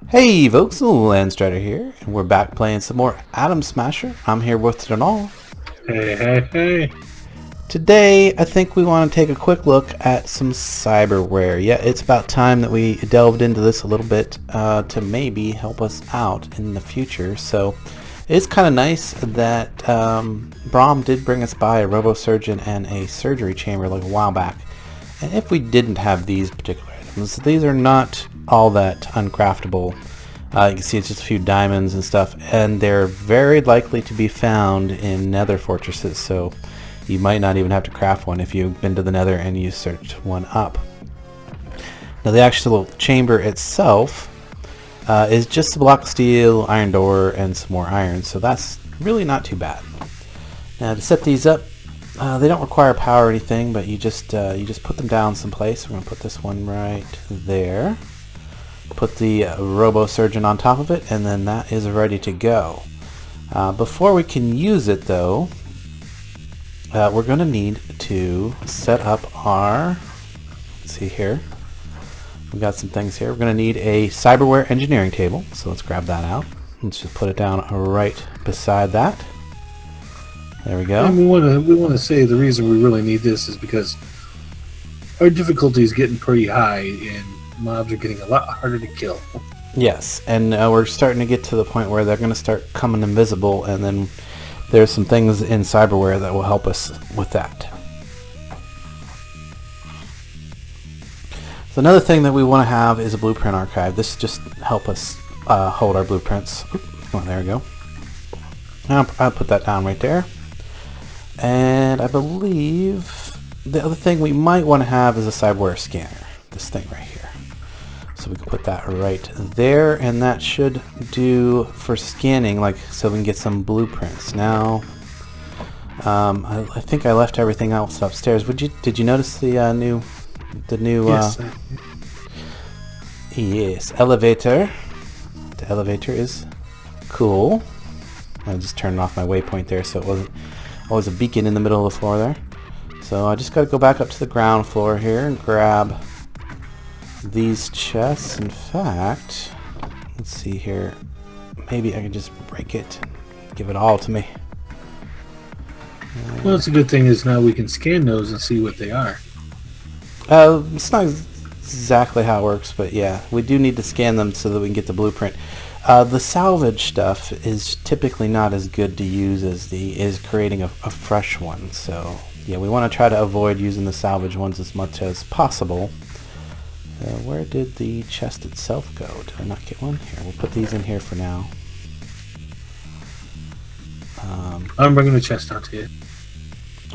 Hey folks, Landstryder here, and we're back playing some more Atom Smasher. I'm here with it all. Hey, hey, hey. Today, I think we want to take a quick look at some cyberware. Yeah, it's about time that we delved into this a little bit to maybe help us out in the future. So it's kind of nice that Brahm did bring us by a robosurgeon and a surgery chamber like a while back. And if we didn't have these particular items, these are not all that uncraftable. You can see it's just a few diamonds and stuff, and they're very likely to be found in nether fortresses, so you might not even have to craft one if you've been to the nether and you searched one up. Now the actual chamber itself is just a block of steel, iron door, and some more iron, so that's really not too bad. Now to set these up, they don't require power or anything, but you just put them down someplace. We're going to put this one right there. Put the robo-surgeon on top of it, and then that is ready to go. Before we can use it, though, we're going to need to set up our... Let's see here. We've got some things here. We're going to need a Cyberware engineering table, so let's grab that out. Let's just put it down right beside that. There we go. And we want to say the reason we really need this is because our difficulty is getting pretty high, and mobs are getting a lot harder to kill. Yes, and we're starting to get to the point where they're going to start coming invisible, and then there's some things in Cyberware that will help us with that. So another thing that we want to have is a blueprint archive. This just help us hold our blueprints. Oh, there we go. I'll put that down right there. And I believe the other thing we might want to have is a Cyberware scanner. This thing right here. So we can put that right there, and that should do for scanning, like so we can get some blueprints. Now, I think I left everything else upstairs. Did you notice the new Yes. yes, elevator? The elevator is cool. I just turned off my waypoint there, so it wasn't always a beacon in the middle of the floor there. So I just got to go back up to the ground floor here and grab these chests. In fact, let's see here. Maybe I can just break it and give it all to me. Well, it's a good thing is now we can scan those and see what they are. It's not exactly how it works, but yeah, we do need to scan them so that we can get the blueprint. The salvage stuff is typically not as good to use as creating a fresh one. So yeah, we want to try to avoid using the salvage ones as much as possible. Where did the chest itself go? Did I not get one? Here, we'll put these in here for now. I'm bringing the chest out to you.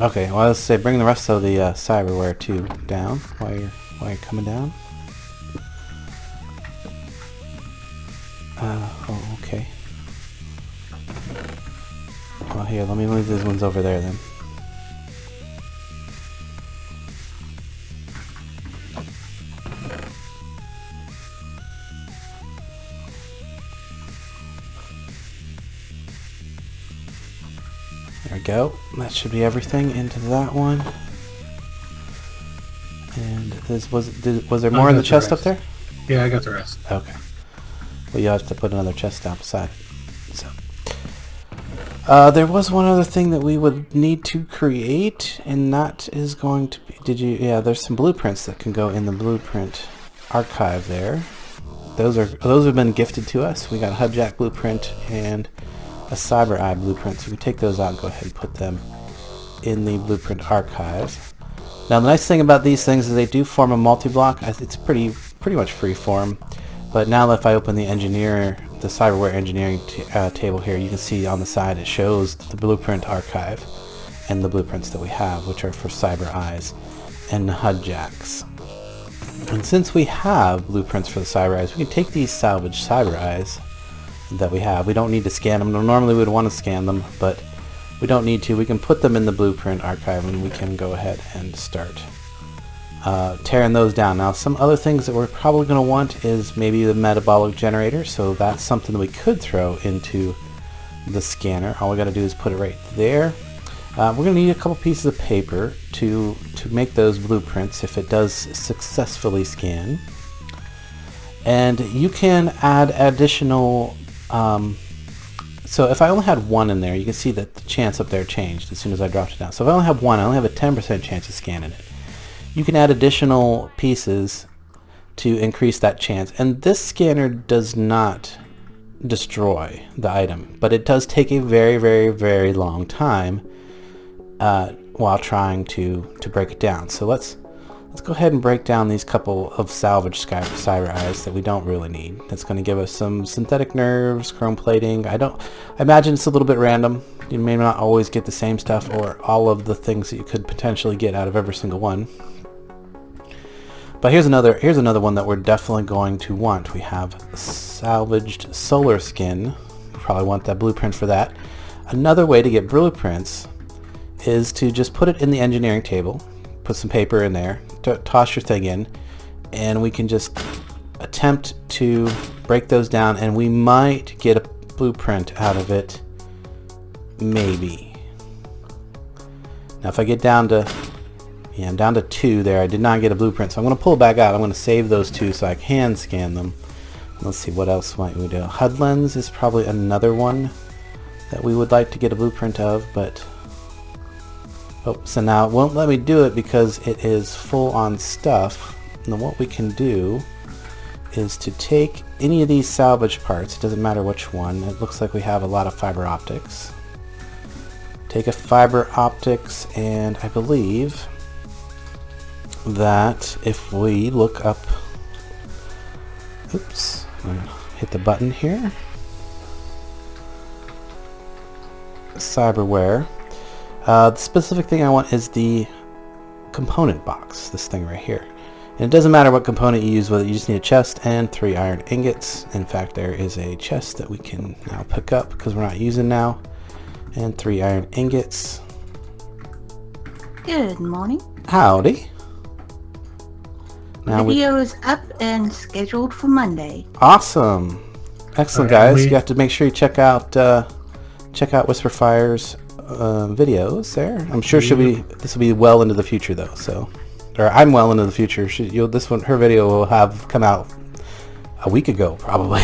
Okay, well, let's say bring the rest of the cyberware too down while you're coming down. Oh, okay. Well, here, let me move these ones over there then. There we go. That should be everything into that one. And this was there more in the chest up there? Yeah, I got the rest. Okay. Well, you have to put another chest down beside it. So, there was one other thing that we would need to create, and that is going to be. Yeah, there's some blueprints that can go in the blueprint archive there. Those have been gifted to us. We got a hubjack blueprint and a cyber eye blueprint, so we can take those out and go ahead and put them in the blueprint archive. Now the nice thing about these things is they do form a multi-block. It's pretty much free form, but now if I open the cyberware engineering table here, you can see on the side it shows the blueprint archive and the blueprints that we have, which are for cyber eyes and hubjacks. And since we have blueprints for the cyber eyes, we can take these salvaged cyber eyes that we have. We don't need to scan them. Normally we would want to scan them, but we don't need to. We can put them in the blueprint archive and we can go ahead and start tearing those down. Now some other things that we're probably going to want is maybe the metabolic generator, so that's something that we could throw into the scanner. All we got to do is put it right there. We're going to need a couple pieces of paper to make those blueprints if it does successfully scan. And you can add additional, so if I only had one in there, you can see that the chance up there changed as soon as I dropped it down. So if I only have one, I only have a 10% chance of scanning it. You can add additional pieces to increase that chance. And this scanner does not destroy the item, but it does take a very, very, very long time while trying to break it down. So let's go ahead and break down these couple of salvage cyber eyes that we don't really need. That's going to give us some synthetic nerves, chrome plating. I imagine it's a little bit random. You may not always get the same stuff or all of the things that you could potentially get out of every single one. But here's another one that we're definitely going to want. We have salvaged solar skin. We probably want that blueprint for that. Another way to get blueprints is to just put it in the engineering table, put some paper in there, toss your thing in, and we can just attempt to break those down, and we might get a blueprint out of it, maybe. Now if I get down to, yeah, I'm down to 2 there. I did not get a blueprint, so I'm going to pull it back out. I'm going to save those 2 so I can scan them. Let's see, what else might we do? HUD lens is probably another one that we would like to get a blueprint of, but oh, so now it won't let me do it because it is full on stuff. And then what we can do is to take any of these salvage parts, it doesn't matter which one. It looks like we have a lot of fiber optics. Take a fiber optics, and I believe that if we look up, oops, I'm gonna hit the button here, Cyberware. The specific thing I want is the component box, this thing right here. And it doesn't matter what component you use with it, you just need a chest and 3 iron ingots. In fact, there is a chest that we can now pick up because we're not using now, and 3 iron ingots. Good morning. Howdy. Now Video is up and scheduled for Monday. Awesome. Excellent, guys. You have to make sure you check out Whisperfire's videos there. I'm sure this will be well into the future though. So, or I'm well into the future. Her video will have come out a week ago probably.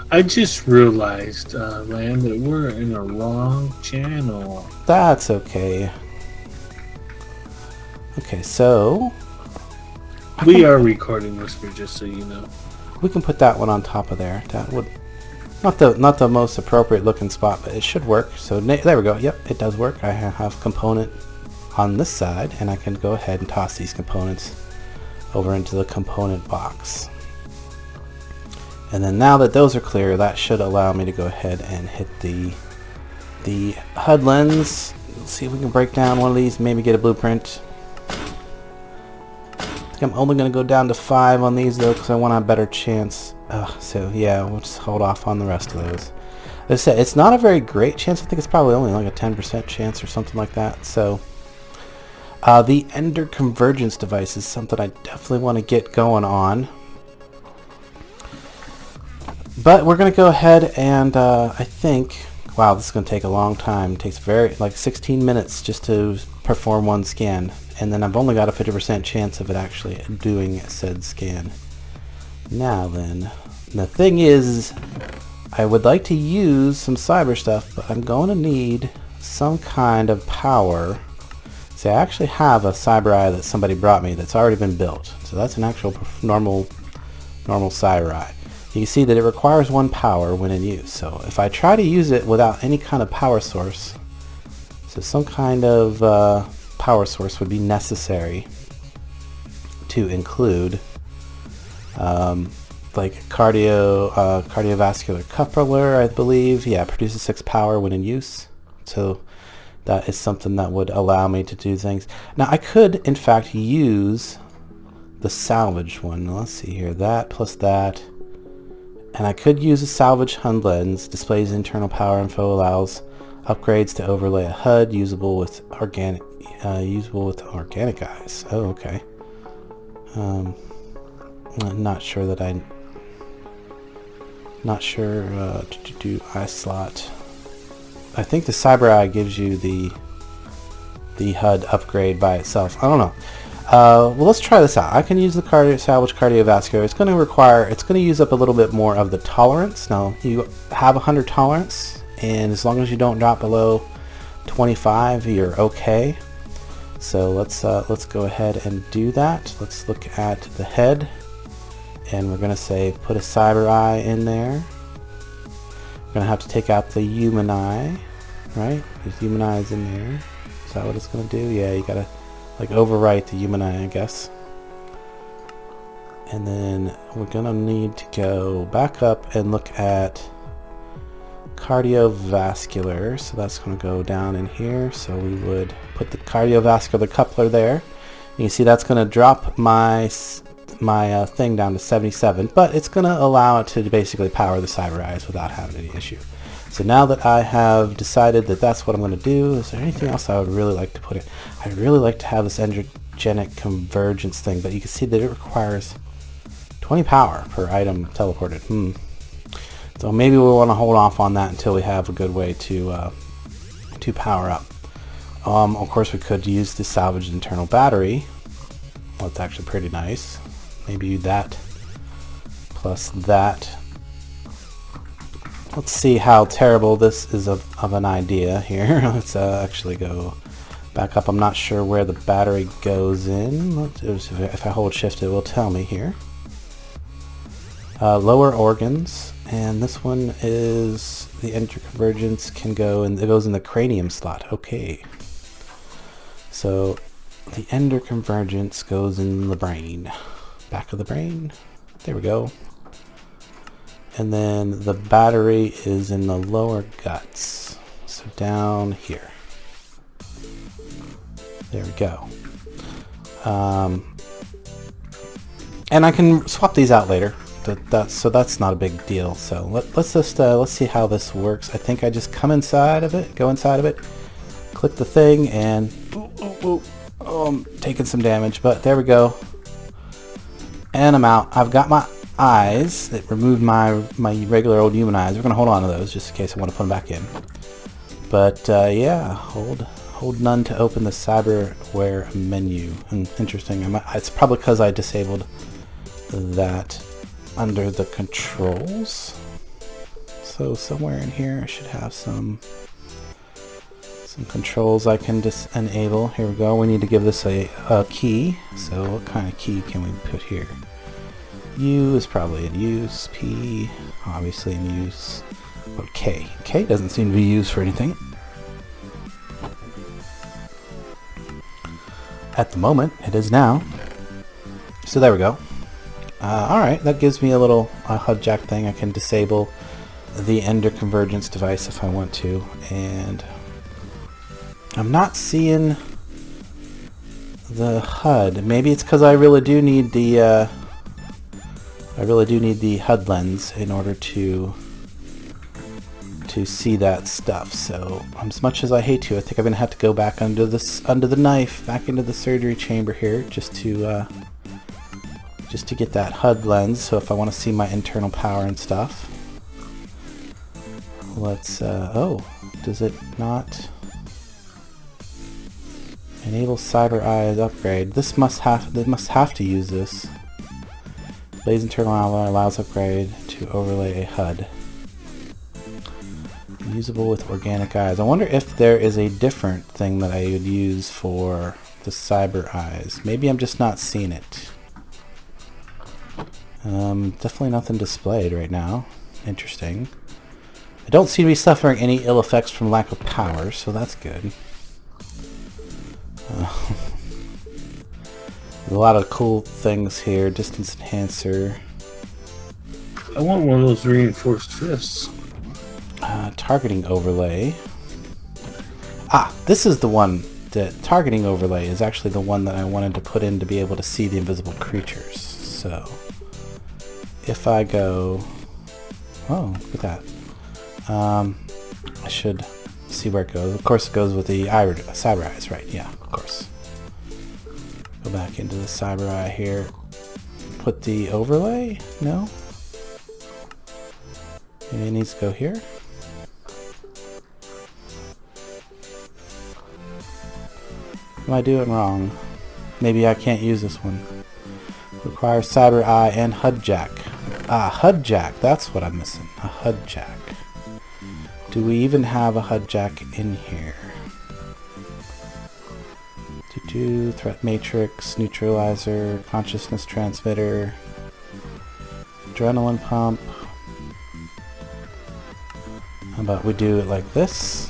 I just realized, Land, that we're in the wrong channel. That's okay. Okay, so we are recording Whisper, just so you know. We can put that one on top of there. That would not the most appropriate looking spot, but it should work. So there we go. Yep, it does work. I have component on this side, and I can go ahead and toss these components over into the component box. And then now that those are clear, that should allow me to go ahead and hit the HUD lens. Let's see if we can break down one of these, maybe get a blueprint. I'm only going to go down to 5 on these though because I want a better chance. So yeah, we'll just hold off on the rest of those. As I said, it's not a very great chance. I think it's probably only like a 10% chance or something like that. So the Ender Convergence device is something I definitely want to get going on. But we're going to go ahead and I think, wow, this is going to take a long time. It takes like 16 minutes just to perform one scan. And then I've only got a 50% chance of it actually doing said scan. Now then, the thing is, I would like to use some cyber stuff, but I'm going to need some kind of power. See, I actually have a cyber eye that somebody brought me that's already been built. So that's an actual normal cyber eye. You can see that it requires 1 power when in use. So if I try to use it without any kind of power source, so some kind of power source would be necessary to include like cardiovascular coupler, I believe. Yeah, produces 6 power when in use. So that is something that would allow me to do things. Now I could in fact use the salvage one. Let's see here, that plus that. And I could use a salvage HUD lens, displays internal power info, allows upgrades to overlay a HUD usable with organic eyes. Oh, okay. I'm not sure to do eye slot. I think the cyber eye gives you the HUD upgrade by itself. I don't know. Well, let's try this out. I can use the salvage cardiovascular. It's going to use up a little bit more of the tolerance. Now, you have 100 tolerance, and as long as you don't drop below 25, you're okay. So let's go ahead and do that. Let's look at the head, and we're going to say put a cyber eye in there. We're going to have to take out the human eye, right? There's human eyes in there. Is that what it's going to do? Yeah, you got to like overwrite the human eye, I guess. And then we're gonna need to go back up and look at cardiovascular. So that's gonna go down in here. So we would put the cardiovascular coupler there. You can see that's gonna drop my thing down to 77, but it's gonna allow it to basically power the cyber eyes without having any issue. So now that I have decided that that's what I'm going to do, is there anything else I would really like to put in? I'd really like to have this energetic convergence thing, but you can see that it requires 20 power per item teleported. So maybe we want to hold off on that until we have a good way to power up. Of course, we could use the salvaged internal battery. Well, it's actually pretty nice. Maybe that plus that. Let's see how terrible this is of an idea here. Let's actually go back up. I'm not sure where the battery goes in. If I hold shift, it will tell me here. Lower organs, and this one is the interconvergence can go, and it goes in the cranium slot. Okay. So the interconvergence goes in the brain. Back of the brain. There we go. And then the battery is in the lower guts. So down here. There we go. And I can swap these out later. So that's not a big deal. So let's see how this works. I think I just come inside of it, go inside of it, click the thing, and oh, I'm taking some damage, but there we go. And I'm out. I've got my eyes. It removed my regular old human eyes. We're gonna hold on to those just in case I want to put them back in. But yeah, hold none to open the Cyberware menu. And interesting. It's probably because I disabled that under the controls. So somewhere in here I should have some controls I can just enable. Here we go. We need to give this a key. So what kind of key can we put here? U is probably in use. P obviously in use. But K doesn't seem to be used for anything at the moment. It is now. So there we go. Alright, that gives me a little HUD jack thing. I can disable the Ender Convergence device if I want to, and I'm not seeing the HUD. Maybe it's because I really do need the HUD lens in order to see that stuff. So as much as I hate to, I think I'm gonna have to go back under the knife, back into the surgery chamber here, just to get that HUD lens. So if I want to see my internal power and stuff, let's oh, does it not enable Cyber Eyes upgrade? This must have to use this. Blaze internal alloy allows upgrade to overlay a HUD. Usable with organic eyes. I wonder if there is a different thing that I would use for the Cyber Eyes. Maybe I'm just not seeing it. Definitely nothing displayed right now. Interesting. I don't seem to be suffering any ill effects from lack of power, so that's good. A lot of cool things here. Distance enhancer. I want one of those reinforced fists. Targeting overlay. Ah, this is the one. The targeting overlay is actually the one that I wanted to put in to be able to see the invisible creatures. So if I go, oh, look at that. I should see where it goes. Of course, it goes with the Cyber Eyes, right? Yeah, of course. Go back into the Cyber Eye here. Put the overlay? No? Maybe it needs to go here. Am I doing wrong? Maybe I can't use this one. Requires cyber eye and HUD jack. Ah, HUD jack. That's what I'm missing. A HUD jack. Do we even have a HUD jack in here? Threat matrix, neutralizer, consciousness transmitter, adrenaline pump. How about we do it like this?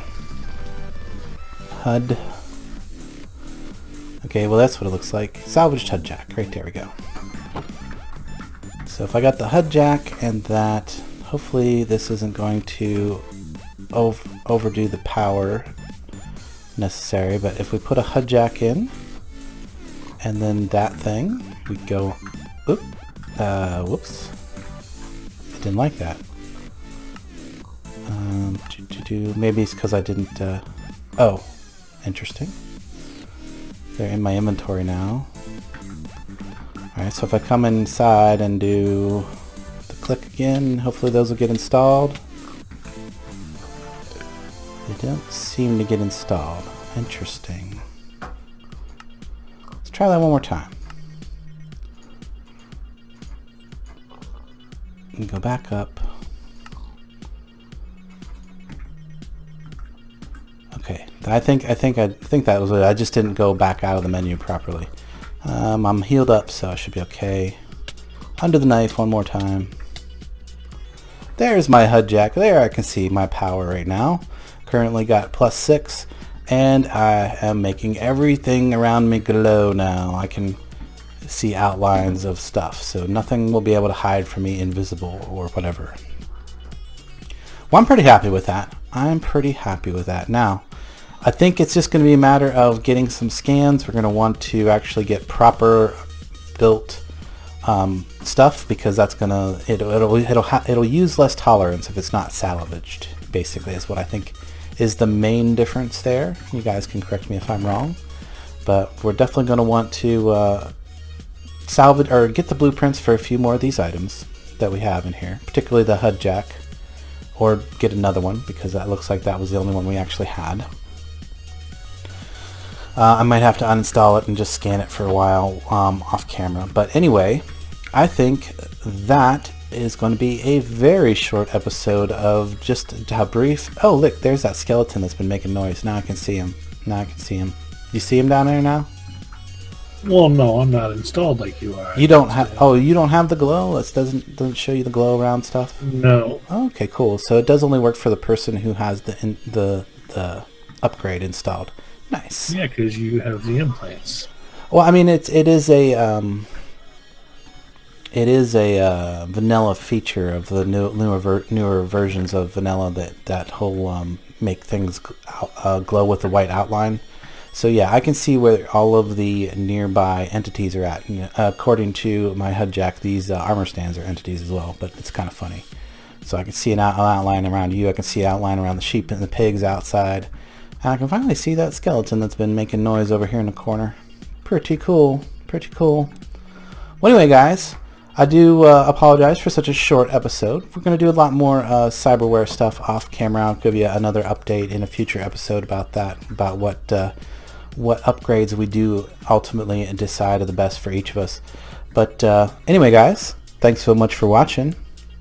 HUD. Okay, well that's what it looks like. Salvaged HUD jack. Right there we go. So if I got the HUD jack and that, hopefully this isn't going to overdo the power necessary, but if we put a HUD jack in and then that thing, we go, whoops, I didn't like that. Maybe it's because I didn't, oh, interesting. They're in my inventory now. Alright, so if I come inside and do the click again, hopefully those will get installed. They don't seem to get installed. Interesting. Let's try that one more time. And go back up. Okay, I think that was it. I just didn't go back out of the menu properly. I'm healed up, so I should be okay. Under the knife one more time. There's my HUD jack. There I can see my power right now. Currently got +6, and I am making everything around me glow now. I can see outlines of stuff, so nothing will be able to hide from me, invisible or whatever. Well, I'm pretty happy with that. Now, I think it's just going to be a matter of getting some scans. We're going to want to actually get proper built stuff, because that's gonna it'll use less tolerance if it's not salvaged. Basically, is what I think is the main difference there. You guys can correct me if I'm wrong, but we're definitely going to want to salvage or get the blueprints for a few more of these items that we have in here, particularly the HUD jack, or get another one, because that looks like that was the only one we actually had. I might have to uninstall it and just scan it for a while off camera. But anyway, I think that is going to be a very short episode of just how brief. Oh, look, there's that skeleton that's been making noise. Now I can see him. You see him down there now? Well, no, I'm not installed like you are. You don't have. Oh, you don't have the glow. It doesn't show you the glow around stuff. No. Okay, cool. So it does only work for the person who has the upgrade installed. Nice. Yeah, because you have the implants. Well, I mean, it is a vanilla feature of the newer versions of vanilla that whole make things glow with the white outline. So yeah, I can see where all of the nearby entities are at. And, according to my HUD jack, these armor stands are entities as well, but it's kind of funny. So I can see an outline around you. I can see an outline around the sheep and the pigs outside. And I can finally see that skeleton that's been making noise over here in the corner. Pretty cool. Well, anyway, guys, I do apologize for such a short episode. We're going to do a lot more cyberware stuff off camera. I'll give you another update in a future episode about that, about what upgrades we do ultimately and decide are the best for each of us. But anyway, guys, thanks so much for watching.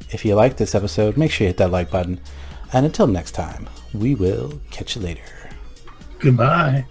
If you liked this episode, make sure you hit that like button. And until next time, we will catch you later. Goodbye.